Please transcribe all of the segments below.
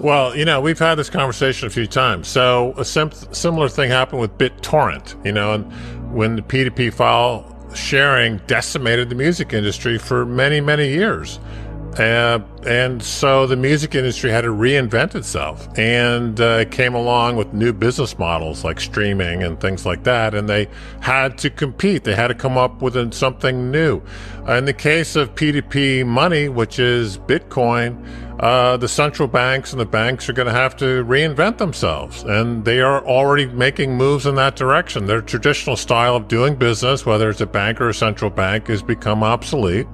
Well, we've had this conversation a few times. So a similar thing happened with BitTorrent, and when the P2P file sharing decimated the music industry for many, many years. And so the music industry had to reinvent itself, and it came along with new business models like streaming and things like that, and they had to compete. They had to come up with something new. In the case of P2P money, which is Bitcoin, the central banks and the banks are going to have to reinvent themselves, and they are already making moves in that direction. Their traditional style of doing business, whether it's a bank or a central bank, has become obsolete.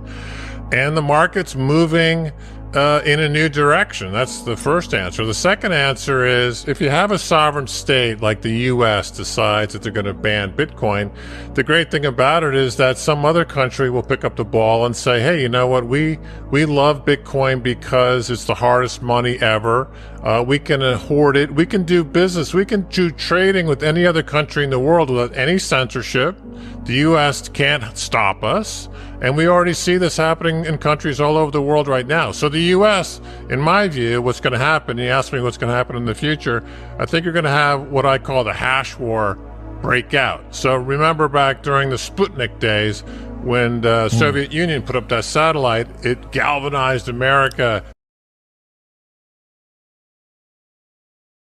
And the market's moving in a new direction. That's the first answer. The second answer is, if you have a sovereign state like the U.S. decides that they're going to ban Bitcoin, the great thing about it is that some other country will pick up the ball and say, hey, you know what, we love Bitcoin because it's the hardest money ever. We can hoard it. We can do business. We can do trading with any other country in the world without any censorship. The U.S. can't stop us. And we already see this happening in countries all over the world right now. So the U.S., in my view, what's going to happen, you asked me what's going to happen in the future, I think you're going to have what I call the hash war break out. So remember back during the Sputnik days when the Soviet Union put up that satellite, it galvanized America.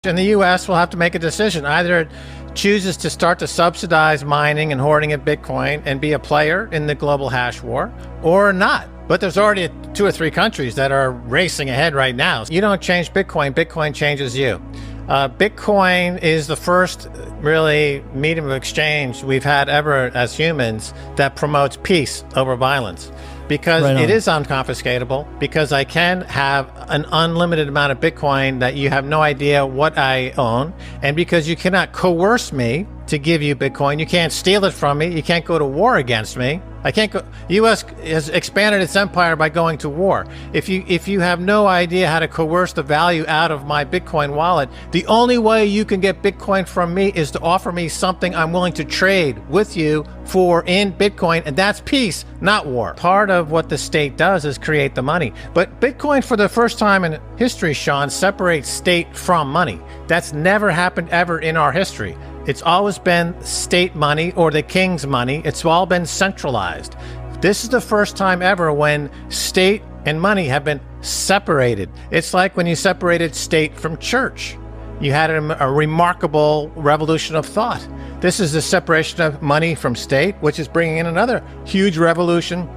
And the U.S. will have to make a decision. Either it chooses to start to subsidize mining and hoarding of Bitcoin and be a player in the global hash war, or not. But there's already 2 or 3 countries that are racing ahead right now. You don't change Bitcoin, Bitcoin changes you. Bitcoin is the first really medium of exchange we've had ever as humans that promotes peace over violence. Because it is unconfiscatable, because I can have an unlimited amount of Bitcoin that you have no idea what I own, and because you cannot coerce me to give you Bitcoin, you can't steal it from me, you can't go to war against me. I can't go. U.S. has expanded its empire by going to war. If you have no idea how to coerce the value out of my Bitcoin wallet, the only way you can get Bitcoin from me is to offer me something I'm willing to trade with you for in Bitcoin, and that's peace, not war. Part of what the state does is create the money. But Bitcoin, for the first time in history, Sean, separates state from money. That's never happened ever in our history. It's always been state money or the king's money. It's all been centralized. This is the first time ever when state and money have been separated. It's like when you separated state from church. You had a remarkable revolution of thought. This is the separation of money from state, which is bringing in another huge revolution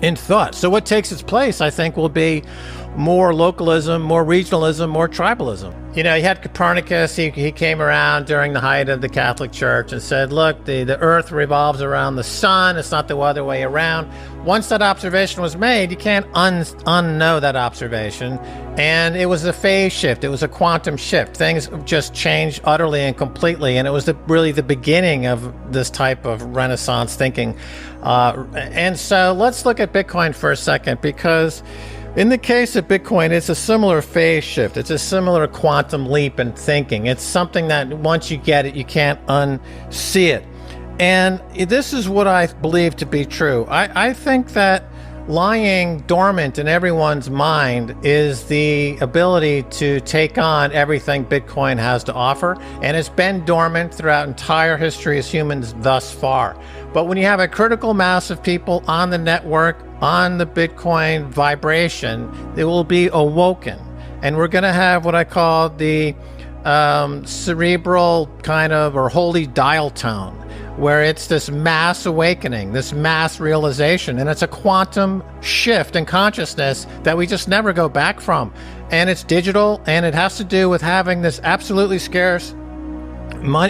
in thought. So what takes its place, I think, will be more localism, more regionalism, more tribalism. You had Copernicus, he came around during the height of the Catholic Church and said, look, the earth revolves around the sun, it's not the other way around. Once that observation was made, you can't unknow that observation. And it was a phase shift, it was a quantum shift. Things just changed utterly and completely, and it was really the beginning of this type of Renaissance thinking. And so let's look at Bitcoin for a second, because in the case of Bitcoin, it's a similar phase shift. It's a similar quantum leap in thinking. It's something that once you get it, you can't unsee it. And this is what I believe to be true. I think that lying dormant in everyone's mind is the ability to take on everything Bitcoin has to offer. And it's been dormant throughout entire history as humans thus far. But when you have a critical mass of people on the network, on the Bitcoin vibration, it will be awoken. And we're going to have what I call the cerebral kind of, or holy dial tone, where it's this mass awakening, this mass realization, and it's a quantum shift in consciousness that we just never go back from. And it's digital, and it has to do with having this absolutely scarce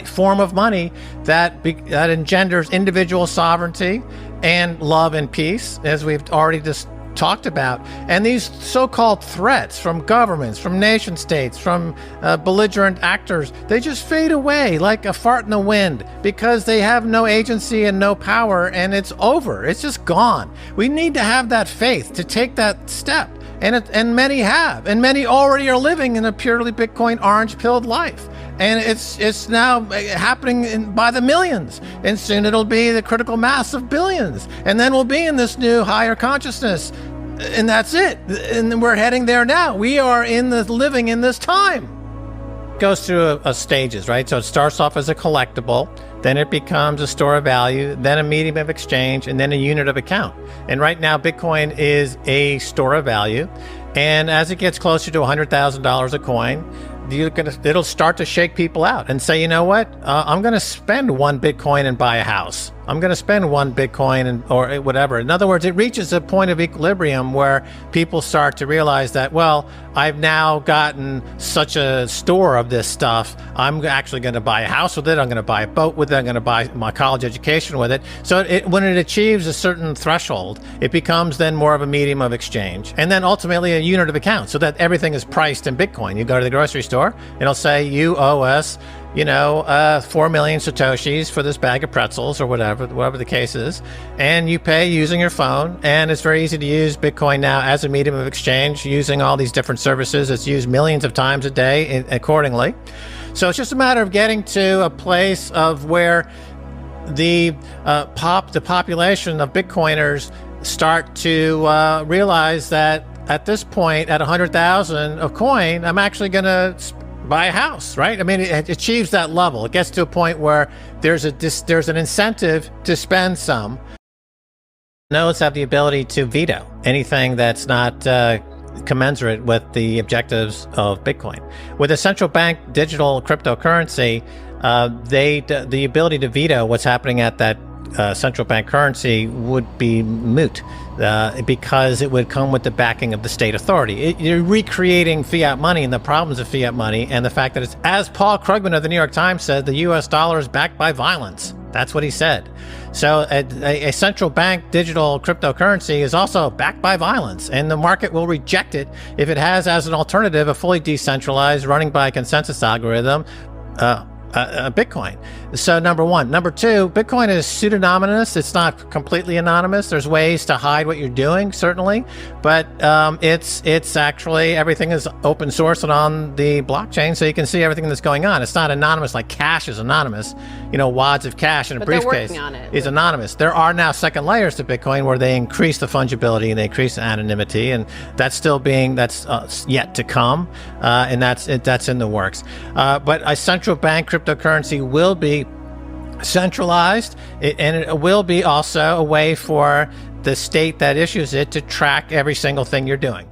form of money that engenders individual sovereignty and love and peace, as we've already just talked about. And these so-called threats from governments, from nation states, from belligerent actors, they just fade away like a fart in the wind, because they have no agency and no power, and it's over. It's just gone. We need to have that faith to take that step. And many have, and many already are living in a purely Bitcoin orange-pilled life. And it's now happening by the millions, and soon it'll be the critical mass of billions, and then we'll be in this new higher consciousness. And that's it. And we're heading there now. We are living in this time. It goes through a stages, right? So it starts off as a collectible, then it becomes a store of value, then a medium of exchange, and then a unit of account. And right now, Bitcoin is a store of value. And as it gets closer to $100,000 a coin, it'll start to shake people out and say, you know what? I'm going to spend 1 Bitcoin and buy a house. I'm going to spend 1 Bitcoin or whatever. In other words, it reaches a point of equilibrium where people start to realize that, well, I've now gotten such a store of this stuff. I'm actually going to buy a house with it. I'm going to buy a boat with it. I'm going to buy my college education with it. So when it achieves a certain threshold, it becomes then more of a medium of exchange. And then ultimately a unit of account, so that everything is priced in Bitcoin. You go to the grocery store, it'll say you owe us 4 million Satoshis for this bag of pretzels or whatever the case is. And you pay using your phone. And it's very easy to use Bitcoin now as a medium of exchange using all these different services. It's used millions of times a day accordingly. So it's just a matter of getting to a place of where the population of Bitcoiners start to realize that at this point, at 100,000 a coin, I'm actually going to buy a house, right? I mean, it achieves that level. It gets to a point where there's an incentive to spend some. Nodes have the ability to veto anything that's not commensurate with the objectives of Bitcoin. With a central bank digital cryptocurrency, the ability to veto what's happening at that central bank currency would be moot because it would come with the backing of the state authority. You're recreating fiat money and the problems of fiat money and the fact that it's, as Paul Krugman of the New York Times said, the US dollar is backed by violence. That's what he said. So a central bank digital cryptocurrency is also backed by violence, and the market will reject it if it has as an alternative a fully decentralized, running by a consensus algorithm, Bitcoin. So number one. Number two, Bitcoin is pseudonymous. It's not completely anonymous. There's ways to hide what you're doing, certainly, but it's actually, everything is open source and on the blockchain, so you can see everything that's going on. It's not anonymous like cash is anonymous. Wads of cash in a briefcase is anonymous. There are now second layers to Bitcoin where they increase the fungibility and they increase the anonymity, and that's yet to come, and that's in the works. But a central bank cryptocurrency will be centralized, and it will be also a way for the state that issues it to track every single thing you're doing.